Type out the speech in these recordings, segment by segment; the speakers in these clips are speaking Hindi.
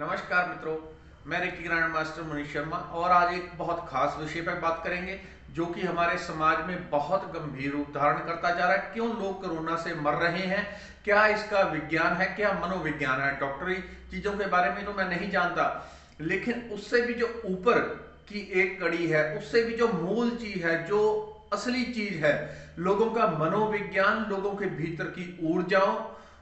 नमस्कार मित्रों, मैं reiki grand master Manish Sharma और आज एक बहुत खास विषय पर बात करेंगे जो कि हमारे समाज में बहुत गंभीर रूप धारण करता जा रहा है। क्यों लोग कोरोना से मर रहे हैं, क्या इसका विज्ञान है, क्या मनोविज्ञान है। डॉक्टरी चीजों के बारे में तो मैं नहीं जानता, लेकिन उससे भी जो ऊपर की एक कड़ी है, उससे भी जो मूल चीज है, जो असली चीज है, लोगों का मनोविज्ञान, लोगों के भीतर की ऊर्जाओं,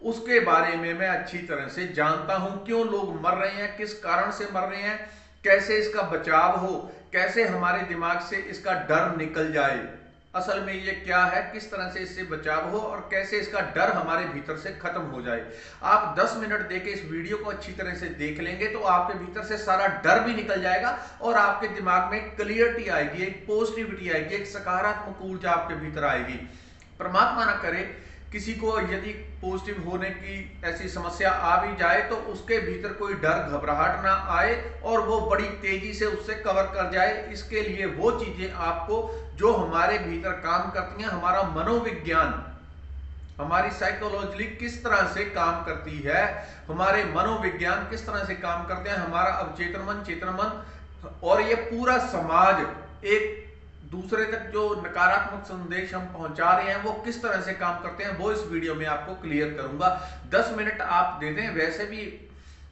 उसके बारे में मैं अच्छी तरह से जानता हूं। क्यों लोग मर रहे हैं, किस कारण से मर रहे हैं, कैसे इसका बचाव हो, कैसे हमारे दिमाग से इसका डर निकल जाए, असल में ये क्या है, किस तरह से इससे बचाव हो और कैसे इसका डर हमारे भीतर से खत्म हो जाए। आप 10 मिनट देके इस वीडियो को अच्छी तरह से देख लेंगे तो आपके भीतर से सारा डर भी निकल जाएगा और आपके दिमाग में क्लियरिटी आएगी, एक पॉजिटिविटी आएगी, एक सकारात्मक ऊर्जा आपके भीतर आएगी। परमात्मा ना करे किसी को यदि पॉजिटिव होने की ऐसी समस्या आ भी जाए तो उसके भीतर कोई डर घबराहट ना आए और वो बड़ी तेजी से उससे कवर कर जाए। इसके लिए वो चीजें आपको जो हमारे भीतर काम करती हैं, हमारा मनोविज्ञान, हमारी साइकोलॉजी किस तरह से काम करती है, हमारे मनोविज्ञान किस तरह से काम करते हैं, हमारा अवचेतन मन, चेतन मन और ये पूरा समाज एक दूसरे तक जो नकारात्मक संदेश हम पहुंचा रहे हैं वो किस तरह से काम करते हैं, वो इस वीडियो में आपको क्लियर करूंगा। 10 मिनट आप दे दें। वैसे भी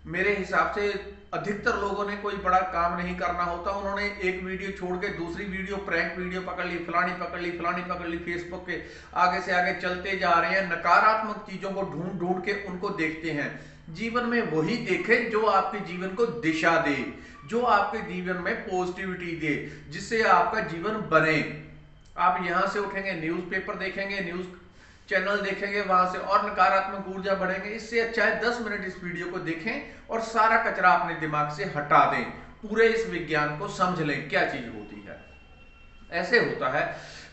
मेरे हिसाब से अधिकतर लोगों ने कोई बड़ा काम नहीं करना होता, उन्होंने एक वीडियो छोड़ के दूसरी वीडियो, प्रैंक वीडियो पकड़ ली, फलानी पकड़ ली, फलानी पकड़ ली, फेसबुक के आगे से आगे चलते जा रहे हैं, नकारात्मक चीजों को ढूंढ ढूंढ के उनको देखते हैं। जीवन में वही देखें जो आपके जीवन को दिशा दे, जो आपके जीवन में पॉजिटिविटी दे, जिससे आपका जीवन बने। आप यहां से उठेंगे, न्यूज़पेपर देखेंगे, न्यूज चैनल देखेंगे, वहां से और नकारात्मक ऊर्जा बढ़ेंगे। इससे अच्छा है 10 मिनट इस वीडियो को देखें और सारा कचरा अपने दिमाग से हटा दें, पूरे इस विज्ञान को समझ लें क्या चीज होती है। ऐसे होता है,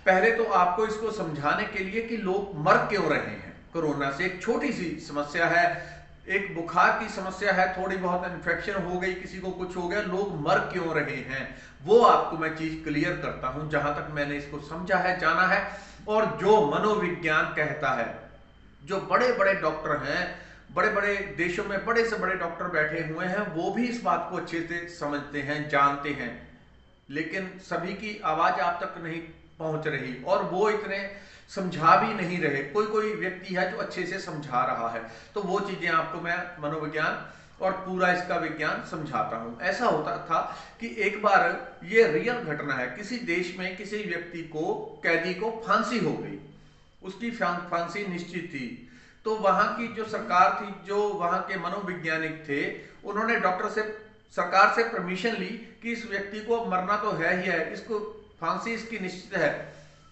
पहले तो आपको इसको समझाने के लिए कि लोग मर क्यों रहे हैं कोरोना से। एक छोटी सी समस्या है, एक बुखार की समस्या है, थोड़ी बहुत इन्फेक्शन हो गई, किसी को कुछ हो गया, लोग मर क्यों रहे हैं वो आपको मैं चीज क्लियर करता हूं जहां तक मैंने इसको समझा है, जाना है। और जो मनोविज्ञान कहता है, जो बड़े बड़े डॉक्टर हैं, बड़े बड़े देशों में बड़े से बड़े डॉक्टर बैठे हुए हैं, वो भी इस बात को अच्छे से समझते हैं, जानते हैं, लेकिन सभी की आवाज आप तक नहीं पहुंच रही और वो इतने समझा भी नहीं रहे। कोई कोई व्यक्ति है जो अच्छे से समझा रहा है, तो वो चीजें आपको मैं मनोविज्ञान और पूरा इसका विज्ञान समझाता हूं। ऐसा होता था कि एक बार, ये रियल घटना है, किसी देश में किसी व्यक्ति को, कैदी को फांसी हो गई, उसकी फांसी निश्चित थी। तो वहां की जो सरकार थी, जो वहां के मनोवैज्ञानिक थे, उन्होंने डॉक्टर से, सरकार से परमिशन ली कि इस व्यक्ति को मरना तो है ही है, इसको फांसी इसकी निश्चित है,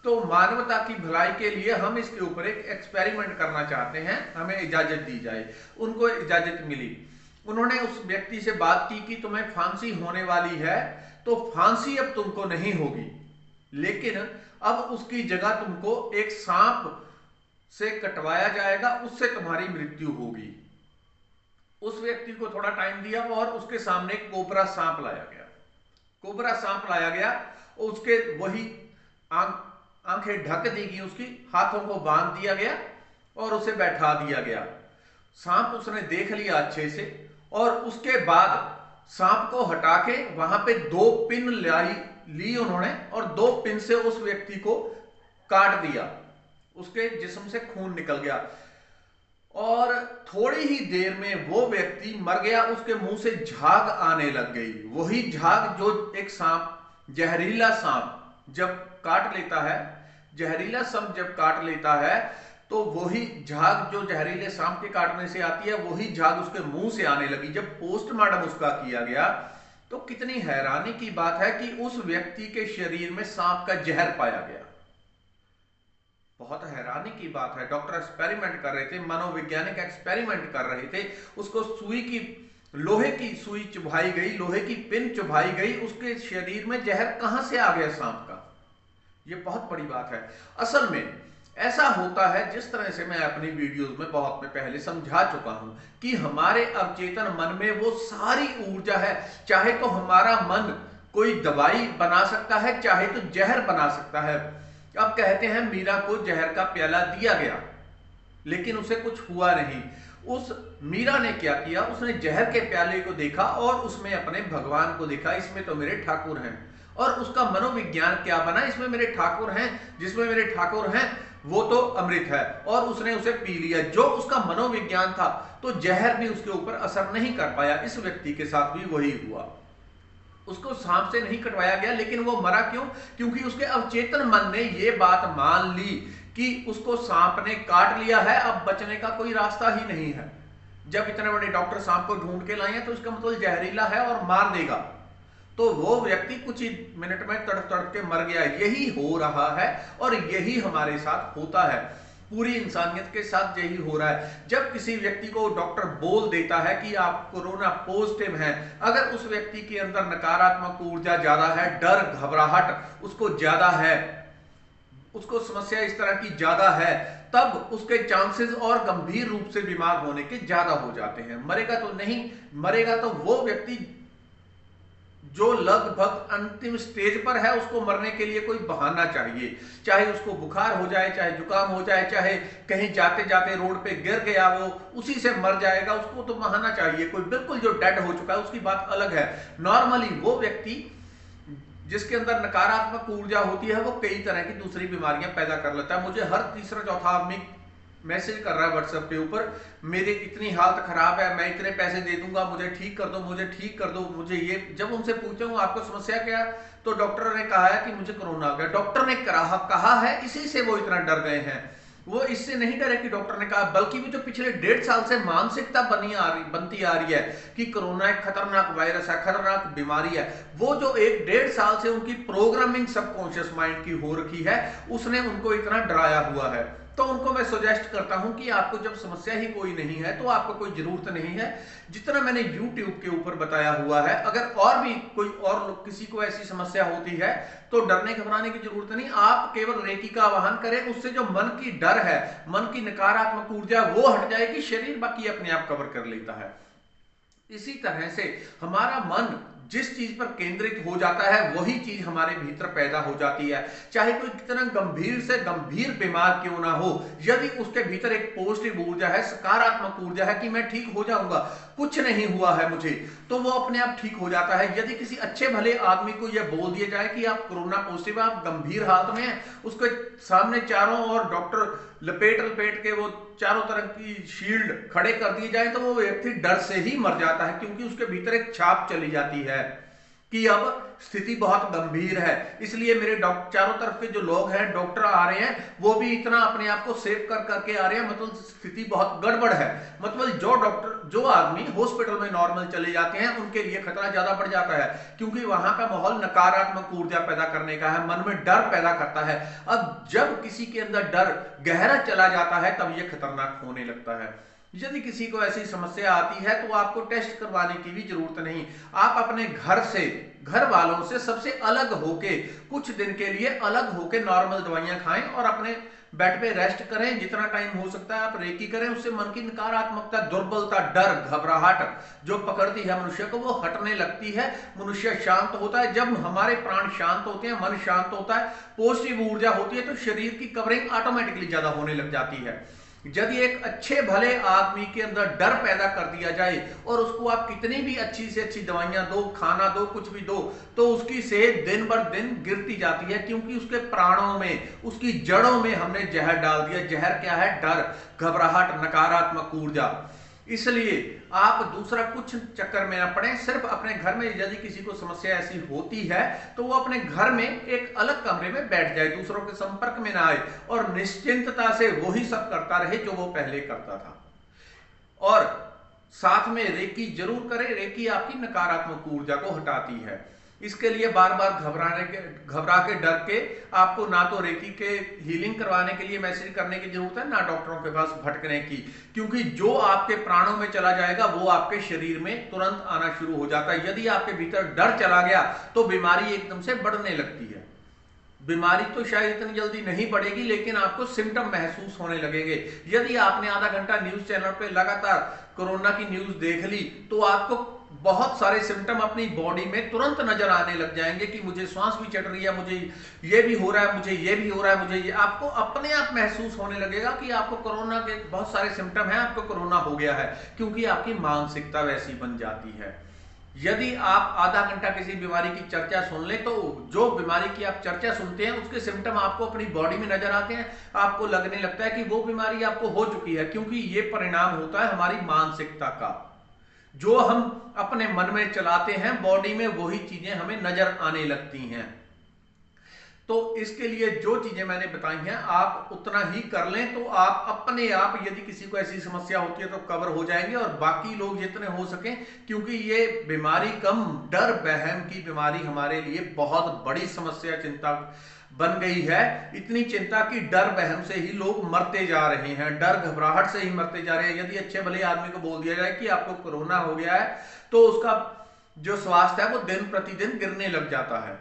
तो मानवता की भलाई के लिए हम इसके ऊपर एक एक्सपेरिमेंट करना चाहते हैं, हमें इजाजत दी जाए। उनको इजाजत मिली। उन्होंने उस व्यक्ति से बात की कि तुम्हें फांसी होने वाली है, तो फांसी अब तुमको नहीं होगी, लेकिन अब उसकी जगह तुमको एक सांप से कटवाया जाएगा, उससे तुम्हारी मृत्यु होगी। उस व्यक्ति को थोड़ा टाइम दिया और उसके सामने कोबरा सांप लाया गया। कोबरा सांप लाया गया और उसके वही आंखें ढक दी गई, उसकी हाथों को बांध दिया गया और उसे बैठा दिया गया। सांप उसने देख लिया अच्छे से और उसके बाद सांप को हटा के वहां पे 2 पिन ली उन्होंने और 2 पिन से उस व्यक्ति को काट दिया, उसके जिस्म से खून निकल गया और थोड़ी ही देर में वो व्यक्ति मर गया। उसके मुंह से झाग आने लग गई, वही झाग जो एक सांप, जहरीला सांप जब काट लेता है, जहरीला सांप जब काट लेता है तो वही झाग जो जहरीले सांप के काटने से आती है, वही झाग उसके मुंह से आने लगी। जब पोस्टमार्टम उसका किया गया तो कितनी हैरानी की बात है कि उस व्यक्ति के शरीर में सांप का जहर पाया गया। बहुत हैरानी की बात है। डॉक्टर एक्सपेरिमेंट कर रहे थे, मनोवैज्ञानिक एक्सपेरिमेंट कर रहे थे, उसको सुई की, लोहे की सुई चुभाई गई, लोहे की पिन चुभाई गई, उसके शरीर में जहर कहां से आ गया सांप का। यह बहुत बड़ी बात है। असल में ऐसा होता है, जिस तरह से मैं अपनी वीडियोस में बहुत में पहले समझा चुका हूं कि हमारे अवचेतन मन में वो सारी ऊर्जा है। चाहे तो हमारा मन कोई दवाई बना सकता है, चाहे तो जहर बना सकता है। अब कहते हैं मीरा को जहर का प्याला दिया गया, लेकिन उसे कुछ हुआ नहीं। उस मीरा ने क्या किया, उसने जहर के प्याले को देखा और उसमें अपने भगवान को देखा, इसमें तो मेरे ठाकुर हैं। और उसका मनोविज्ञान क्या बना, इसमें मेरे ठाकुर हैं, जिसमें मेरे ठाकुर हैं वो तो अमृत है, और उसने उसे पी लिया। जो उसका मनोविज्ञान था, तो जहर भी उसके ऊपर असर नहीं कर पाया। इस व्यक्ति के साथ भी वही हुआ। उसको सांप से नहीं कटवाया गया, लेकिन वो मरा क्यों? क्योंकि उसके अवचेतन मन ने ये बात मान ली कि उसको सांप ने काट लिया है, अब बचने का कोई रास्ता ही नहीं है। जब इतने बड़े डॉक्टर सांप को ढूंढ के लाए हैं, तो इसका मतलब जहरीला है और मार देगा। तो वो व्यक्ति कुछ ही मिनट में तड़प तड़प के मर गया। यही हो रहा है और यही हमारे साथ होता है, पूरी इंसानियत के साथ यही हो रहा है। जब किसी व्यक्ति को डॉक्टर बोल देता है कि आप कोरोना पॉजिटिव हैं, अगर उस व्यक्ति के अंदर नकारात्मक ऊर्जा ज्यादा है, डर घबराहट उसको ज्यादा है, उसको समस्या इस तरह की ज्यादा है, तब उसके चांसेस और गंभीर रूप से बीमार होने के ज्यादा हो जाते हैं। मरेगा तो नहीं, मरेगा तो वो व्यक्ति जो लगभग अंतिम स्टेज पर है, उसको मरने के लिए कोई बहाना चाहिए। चाहे उसको बुखार हो जाए, चाहे जुकाम हो जाए, चाहे कहीं जाते जाते रोड पे गिर गया, वो उसी से मर जाएगा, उसको तो बहाना चाहिए। कोई बिल्कुल जो डेड हो चुका है उसकी बात अलग है। नॉर्मली वो व्यक्ति जिसके अंदर नकारात्मक ऊर्जा होती है, वो कई तरह की दूसरी बीमारियां पैदा कर लेता है। मुझे हर तीसरा चौथा आदमी मैसेज कर रहा है व्हाट्सएप के ऊपर, मेरी इतनी हालत खराब है, मैं इतने पैसे दे दूंगा, मुझे ठीक कर दो, मुझे ठीक कर दो, मुझे ये। जब उनसे पूछता हूँ आपको समस्या क्या, तो डॉक्टर ने कहा है कि मुझे कोरोना आ गया। डॉक्टर ने कहा है, इसी से वो इतना डर गए हैं। वो इससे नहीं डरे कि डॉक्टर ने कहा, बल्कि भी जो पिछले 1.5 साल से मानसिकता बनती आ रही है कि कोरोना एक खतरनाक वायरस है, खतरनाक बीमारी है, वो जो 1.5 साल से उनकी प्रोग्रामिंग सबकॉन्शियस माइंड की हो रखी है, उसने उनको इतना डराया हुआ है। तो उनको मैं सजेस्ट करता हूं कि आपको जब समस्या ही कोई नहीं है, तो आपको कोई जरूरत नहीं है। जितना मैंने YouTube के ऊपर बताया हुआ है, अगर और भी कोई और किसी को ऐसी समस्या होती है, तो डरने घबराने की जरूरत नहीं। आप केवल रेकी का आवाहन करें, उससे जो मन की डर है, मन की नकारात्मक ऊर्जा, वो हट जाएगी, शरीर बाकी अपने आप कवर कर लेता है। इसी तरह से हमारा मन जिस चीज पर केंद्रित हो जाता है, वही चीज हमारे भीतर पैदा हो जाती है। चाहे कोई कितना गंभीर से गंभीर बीमार क्यों ना हो, यदि उसके भीतर एक पॉजिटिव ऊर्जा है, सकारात्मक ऊर्जा है कि मैं ठीक हो जाऊंगा, कुछ नहीं हुआ है मुझे, तो वो अपने आप ठीक हो जाता है। यदि किसी अच्छे भले आदमी को यह बोल दिया जाए कि आप कोरोना पॉजिटिव, आप गंभीर हालत में हैं, उसके सामने चारों ओर डॉक्टर लपेट लपेट के वो चारों तरफ की शील्ड खड़े कर दिए जाए, तो वो व्यक्ति डर से ही मर जाता है, क्योंकि उसके भीतर एक छाप चली जाती है कि अब स्थिति बहुत गंभीर है। इसलिए मेरे चारों तरफ के जो लोग हैं, डॉक्टर आ रहे हैं, वो भी इतना अपने आप को सेव कर करके आ रहे हैं, मतलब स्थिति बहुत गड़बड़ है। मतलब जो आदमी हॉस्पिटल में नॉर्मल चले जाते हैं, उनके लिए खतरा ज्यादा बढ़ जाता है, क्योंकि वहां का माहौल नकारात्मक ऊर्जा पैदा करने का है, मन में डर पैदा करता है। अब जब किसी के अंदर डर गहरा चला जाता है, तब यह खतरनाक होने लगता है। यदि किसी को ऐसी समस्या आती है, तो आपको टेस्ट करवाने की भी जरूरत नहीं। आप अपने घर वालों से सबसे अलग होके, कुछ दिन के लिए अलग होके नॉर्मल दवाइयां खाएं और अपने बेड पे रेस्ट करें। जितना टाइम हो सकता है आप रेकी करें, उससे मन की नकारात्मकता, दुर्बलता, डर, घबराहट जो पकड़ती है मनुष्य को, वो हटने लगती है। मनुष्य शांत होता है। जब हमारे प्राण शांत होते हैं, मन शांत होता है, पॉजिटिव ऊर्जा होती है, तो शरीर की कवरिंग ऑटोमेटिकली ज्यादा होने लग जाती है। यदि एक अच्छे भले आदमी के अंदर डर पैदा कर दिया जाए और उसको आप कितनी भी अच्छी से अच्छी दवाइयां दो, खाना दो, कुछ भी दो, तो उसकी सेहत दिन बर दिन गिरती जाती है, क्योंकि उसके प्राणों में, उसकी जड़ों में हमने जहर डाल दिया। जहर क्या है? डर, घबराहट, नकारात्मक ऊर्जा। इसलिए आप दूसरा कुछ चक्कर में ना पड़े। सिर्फ अपने घर में यदि किसी को समस्या ऐसी होती है, तो वो अपने घर में एक अलग कमरे में बैठ जाए, दूसरों के संपर्क में ना आए और निश्चिंतता से वही सब करता रहे जो वो पहले करता था। और साथ में रेकी जरूर करें। रेकी आपकी नकारात्मक ऊर्जा को हटाती है। इसके लिए बार बार घबरा के डर के आपको ना तो रेकी के हीलिंग करवाने के लिए मैसेज करने की जरूरत है, ना डॉक्टरों के पास भटकने की, क्योंकि जो आपके प्राणों में चला जाएगा वो आपके शरीर में तुरंत आना शुरू हो जाता है। यदि आपके भीतर डर चला गया, तो बीमारी एकदम से बढ़ने लगती है। बीमारी तो शायद इतनी जल्दी नहीं बढ़ेगी, लेकिन आपको सिम्टम महसूस होने लगेंगे। यदि आपने आधा घंटा न्यूज चैनल पे लगातार कोरोना की न्यूज देख ली, तो आपको बहुत सारे सिम्टम अपनी बॉडी में तुरंत नजर आने लग जाएंगे कि मुझे श्वास भी चढ़ रही है, मुझे ये भी हो रहा है, मुझे ये भी हो रहा है, मुझे ये, आपको अपने आप महसूस होने लगेगा कि आपको कोरोना के बहुत सारे सिम्टम हैं, आपको कोरोना हो गया है, क्योंकि आपकी मानसिकता वैसी बन जाती है। यदि आप आधा घंटा किसी बीमारी की चर्चा सुन लें तो जो बीमारी की आप चर्चा सुनते हैं उसके सिम्टम आपको अपनी बॉडी में नजर आते हैं, आपको लगने लगता है कि वो बीमारी आपको हो चुकी है, क्योंकि ये परिणाम होता है हमारी मानसिकता का। जो हम अपने मन में चलाते हैं बॉडी में वही चीजें हमें नजर आने लगती हैं। तो इसके लिए जो चीजें मैंने बताई हैं आप उतना ही कर लें तो आप अपने आप, यदि किसी को ऐसी समस्या होती है तो कवर हो जाएंगे, और बाकी लोग जितने हो सके, क्योंकि ये बीमारी कम डर बहम की बीमारी हमारे लिए बहुत बड़ी समस्या चिंता बन गई है। इतनी चिंता की डर बहम से ही लोग मरते जा रहे हैं, डर घबराहट से ही मरते जा रहे हैं। यदि अच्छे भले आदमी को बोल दिया जाए कि आपको कोरोना हो गया है तो उसका जो स्वास्थ्य है वो दिन प्रतिदिन गिरने लग जाता है।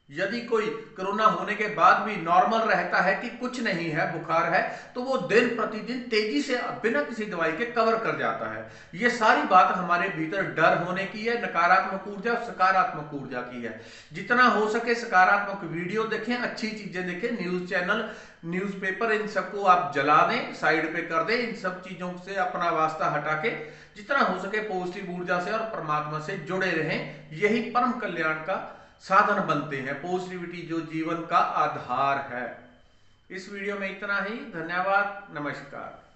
यदि कोई कोरोना होने के बाद भी नॉर्मल रहता है कि कुछ नहीं है, बुखार है, तो वो दिन प्रतिदिन तेजी से बिना किसी दवाई के कवर कर जाता है। ये सारी बात हमारे भीतर डर होने की है, नकारात्मक ऊर्जा और सकारात्मक ऊर्जा की है। जितना हो सके सकारात्मक वीडियो देखें, अच्छी चीजें देखें, न्यूज चैनल, न्यूज़पेपर, इन सबको आप जला दें, साइड पे कर दें, इन सब चीजों से अपना वास्ता हटा के जितना हो सके पॉजिटिव ऊर्जा से और परमात्मा से जुड़े रहें। यही परम कल्याण का साधन बनते हैं। पॉजिटिविटी जो जीवन का आधार है। इस वीडियो में इतना ही। धन्यवाद। नमस्कार।